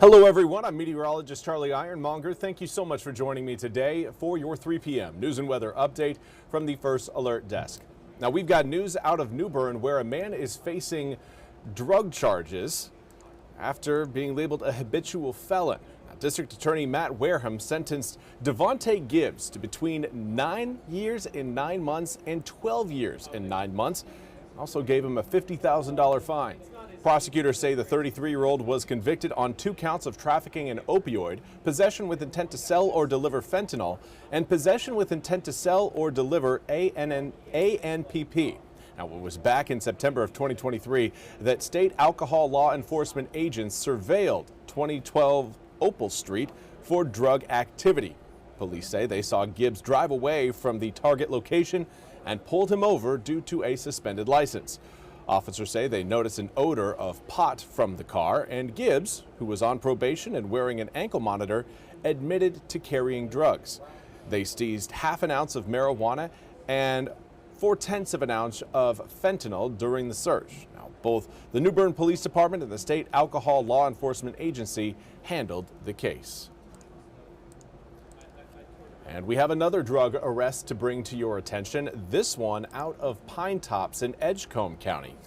Hello everyone, I'm meteorologist Charlie Ironmonger. Thank you so much for joining me today for your 3 p.m. news and weather update from the First Alert Desk. Now we've got news out of New Bern where a man is facing drug charges after being labeled a habitual felon. Now, District Attorney Matt Wareham sentenced Devontae Gibbs to between 9 years and 9 months and 12 years and 9 months. Also gave him a $50,000 fine. Prosecutors say the 33-year-old was convicted on 2 counts of trafficking an opioid, possession with intent to sell or deliver fentanyl, and possession with intent to sell or deliver ANPP. Now, it was back in September of 2023 that state alcohol law enforcement agents surveilled 2012 Opal Street for drug activity. Police say they saw Gibbs drive away from the target location and pulled him over due to a suspended license. Officers say they noticed an odor of pot from the car, and Gibbs, who was on probation and wearing an ankle monitor, admitted to carrying drugs. They seized half an ounce of marijuana and 0.4 of an ounce of fentanyl during the search. Now, both the New Bern Police Department and the State Alcohol Law Enforcement Agency handled the case. And we have another drug arrest to bring to your attention, this one out of Pinetops in Edgecombe County.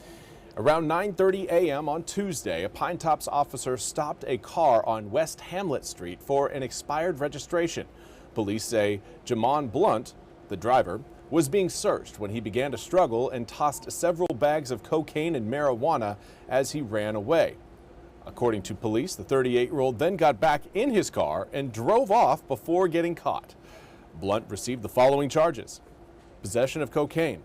Around 9:30 a.m. on Tuesday, a Pinetops officer stopped a car on West Hamlet Street for an expired registration. Police say Jamon Blunt, the driver, was being searched when he began to struggle and tossed several bags of cocaine and marijuana as he ran away. According to police, the 38-year-old then got back in his car and drove off before getting caught. Blunt received the following charges: possession of cocaine,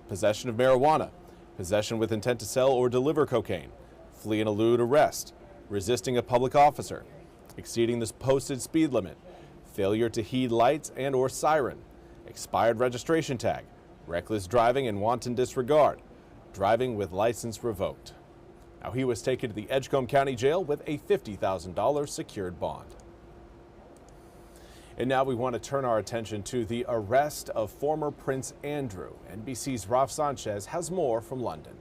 possession of marijuana, possession with intent to sell or deliver cocaine, flee and elude arrest, resisting a public officer, exceeding the posted speed limit, failure to heed lights and or siren, expired registration tag, reckless driving and wanton disregard, driving with license revoked. Now, he was taken to the Edgecombe County Jail with a $50,000 secured bond. And now we want to turn our attention to the arrest of former Prince Andrew. NBC's Ralph Sanchez has more from London.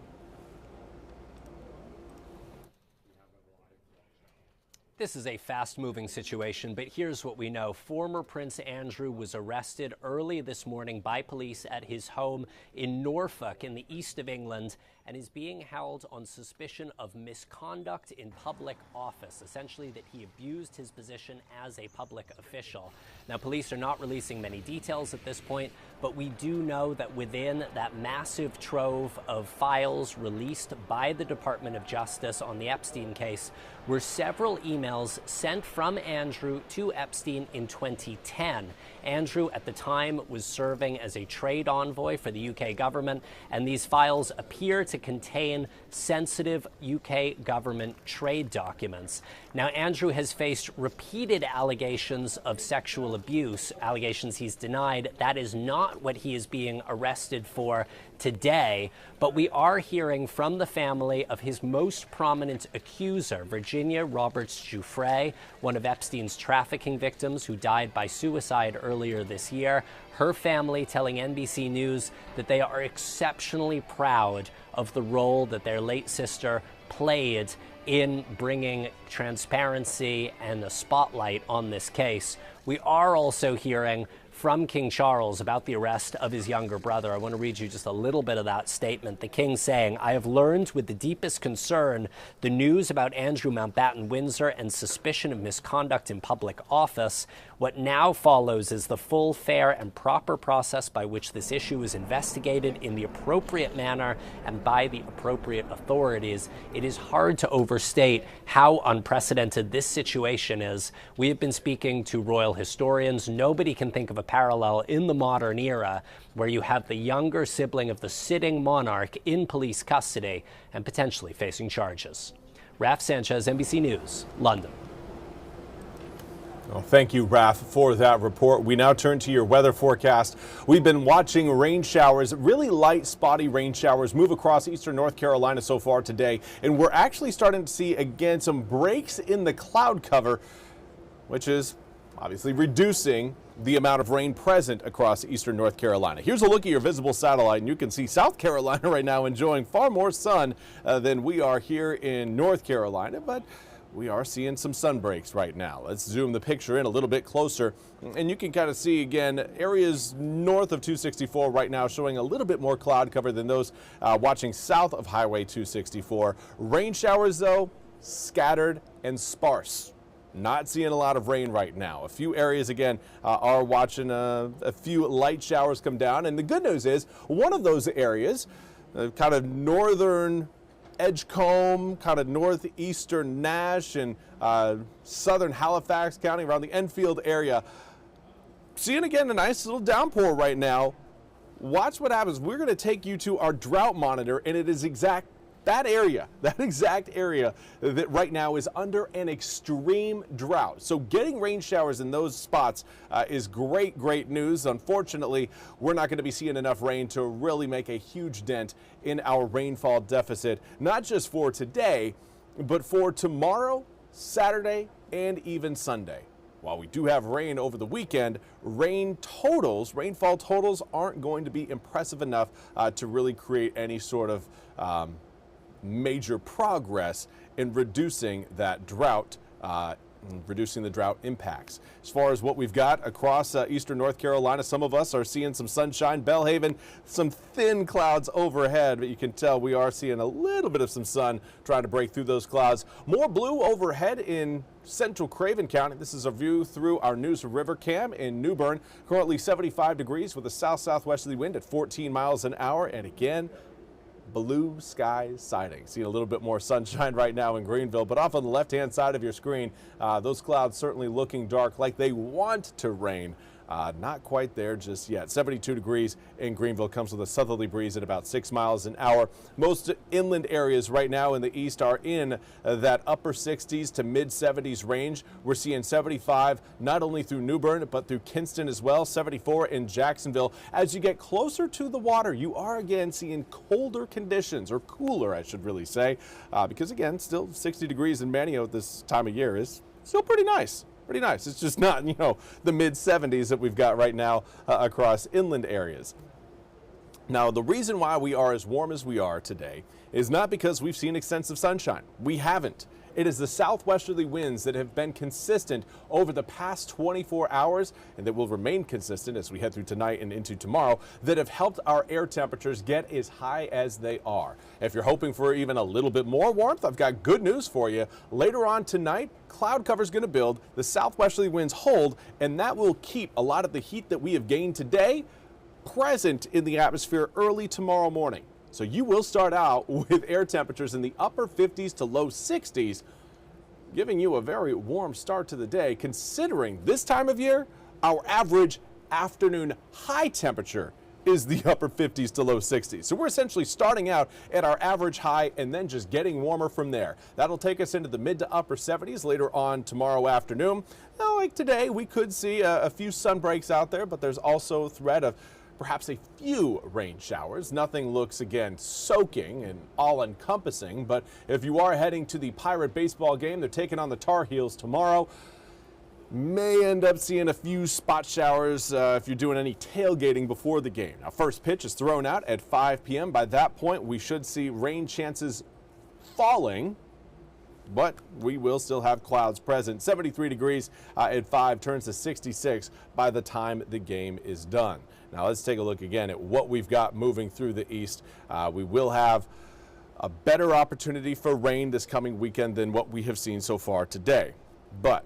This is a fast-moving situation, but here's what we know. Former Prince Andrew was arrested early this morning by police at his home in Norfolk in the east of England and is being held on suspicion of misconduct in public office, essentially that he abused his position as a public official. Now, police are not releasing many details at this point, but we do know that within that massive trove of files released by the Department of Justice on the Epstein case were several emails sent from Andrew to Epstein in 2010. Andrew, at the time, was serving as a trade envoy for the UK government, and these files appear to contain sensitive UK government trade documents. Now, Andrew has faced repeated allegations of sexual abuse, allegations he's denied. That is not what he is being arrested for today, but we are hearing from the family of his most prominent accuser, Virginia Roberts-Giuffre, one of Epstein's trafficking victims who died by suicide earlier this year. Her family telling NBC News that they are exceptionally proud of the role that their late sister played in bringing transparency and a spotlight on this case. We are also hearing from King Charles about the arrest of his younger brother. I want to read you just a little bit of that statement. The King saying, "I have learned with the deepest concern the news about Andrew Mountbatten Windsor and suspicion of misconduct in public office. What now follows is the full, fair, and proper process by which this issue is investigated in the appropriate manner and by the appropriate authorities." It is hard to overstate how unprecedented this situation is. We have been speaking to royal historians. Nobody can think of a parallel in the modern era where you have the younger sibling of the sitting monarch in police custody and potentially facing charges. Ralph Sanchez, NBC News, London. Well, thank you, Raf, for that report. We now turn to your weather forecast. We've been watching rain showers, really light, spotty rain showers move across eastern North Carolina so far today. And we're actually starting to see, again, some breaks in the cloud cover, which is obviously reducing the amount of rain present across eastern North Carolina. Here's a look at your visible satellite, and you can see South Carolina right now enjoying far more sun than we are here in North Carolina. But we are seeing some sun breaks right now. Let's zoom the picture in a little bit closer, and you can kind of see again areas north of 264 right now showing a little bit more cloud cover than those watching south of Highway 264. Rain showers though, scattered and sparse. Not seeing a lot of rain right now. A few areas again are watching a few light showers come down, and the good news is one of those areas, kind of northern Edgecombe, kind of northeastern Nash and southern Halifax County around the Enfield area. Seeing again a nice little downpour right now. Watch what happens. We're going to take you to our drought monitor, and it is that exact area that right now is under an extreme drought. So getting rain showers in those spots is great news. Unfortunately, we're not going to be seeing enough rain to really make a huge dent in our rainfall deficit, not just for today, but for tomorrow, Saturday, and even Sunday. While we do have rain over the weekend, rainfall totals aren't going to be impressive enough to really create any sort of major progress in reducing that drought, reducing the drought impacts. As far as what we've got across eastern North Carolina, some of us are seeing some sunshine. Belhaven, some thin clouds overhead, but you can tell we are seeing a little bit of some sun trying to break through those clouds. More blue overhead in central Craven County. This is a view through our News River Cam in New Bern. Currently 75 degrees with a south-southwesterly wind at 14 miles an hour, and again, blue sky sighting. Seeing a little bit more sunshine right now in Greenville, but off on the left-hand side of your screen, those clouds certainly looking dark, like they want to rain. Not quite there just yet. 72 degrees in Greenville, comes with a southerly breeze at about 6 miles an hour. Most inland areas right now in the east are in that upper 60s to mid 70s range. We're seeing 75 not only through New Bern but through Kinston as well, 74 in Jacksonville. As you get closer to the water, you are again seeing colder conditions, or cooler I should really say, because again, still 60 degrees in Manio at this time of year is still pretty nice. Pretty nice. It's just not, the mid 70s that we've got right now across inland areas. Now, the reason why we are as warm as we are today is not because we've seen extensive sunshine. We haven't. It is the southwesterly winds that have been consistent over the past 24 hours and that will remain consistent as we head through tonight and into tomorrow that have helped our air temperatures get as high as they are. If you're hoping for even a little bit more warmth, I've got good news for you. Later on tonight, cloud cover is going to build, the southwesterly winds hold, and that will keep a lot of the heat that we have gained today present in the atmosphere early tomorrow morning. So you will start out with air temperatures in the upper 50s to low 60s, giving you a very warm start to the day, considering this time of year, our average afternoon high temperature is the upper 50s to low 60s. So we're essentially starting out at our average high and then just getting warmer from there. That'll take us into the mid to upper 70s later on tomorrow afternoon. Now, like today, we could see a few sun breaks out there, but there's also a threat of perhaps a few rain showers. Nothing looks, again, soaking and all-encompassing, but if you are heading to the Pirate baseball game, they're taking on the Tar Heels tomorrow. May end up seeing a few spot showers if you're doing any tailgating before the game. Now, first pitch is thrown out at 5 p.m. By that point, we should see rain chances falling, but we will still have clouds present. 73 degrees at 5 turns to 66 by the time the game is done. Now let's take a look again at what we've got moving through the east. We will have a better opportunity for rain this coming weekend than what we have seen so far today. But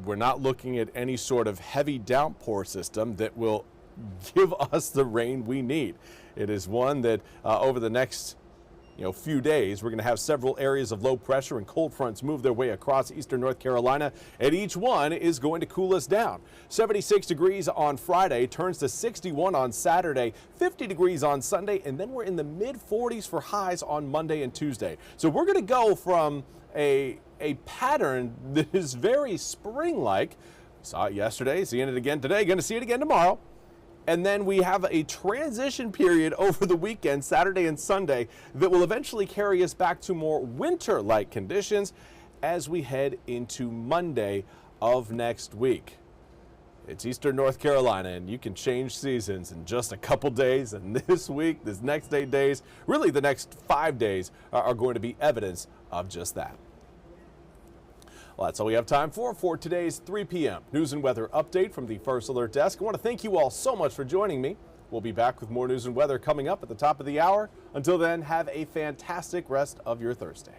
we're not looking at any sort of heavy downpour system that will give us the rain we need. It is one that over the next few days, we're going to have several areas of low pressure and cold fronts move their way across eastern North Carolina, and each one is going to cool us down. 76 degrees on Friday, turns to 61 on Saturday, 50 degrees on Sunday, and then we're in the mid 40s for highs on Monday and Tuesday. So we're going to go from a pattern that is very spring-like. Saw it yesterday, seeing it again today, going to see it again tomorrow. And then we have a transition period over the weekend, Saturday and Sunday, that will eventually carry us back to more winter-like conditions as we head into Monday of next week. It's eastern North Carolina, and you can change seasons in just a couple days. And this week, this next 8 days, really the next 5 days are going to be evidence of just that. Well, that's all we have time for today's 3 p.m. news and weather update from the First Alert Desk. I want to thank you all so much for joining me. We'll be back with more news and weather coming up at the top of the hour. Until then, have a fantastic rest of your Thursday.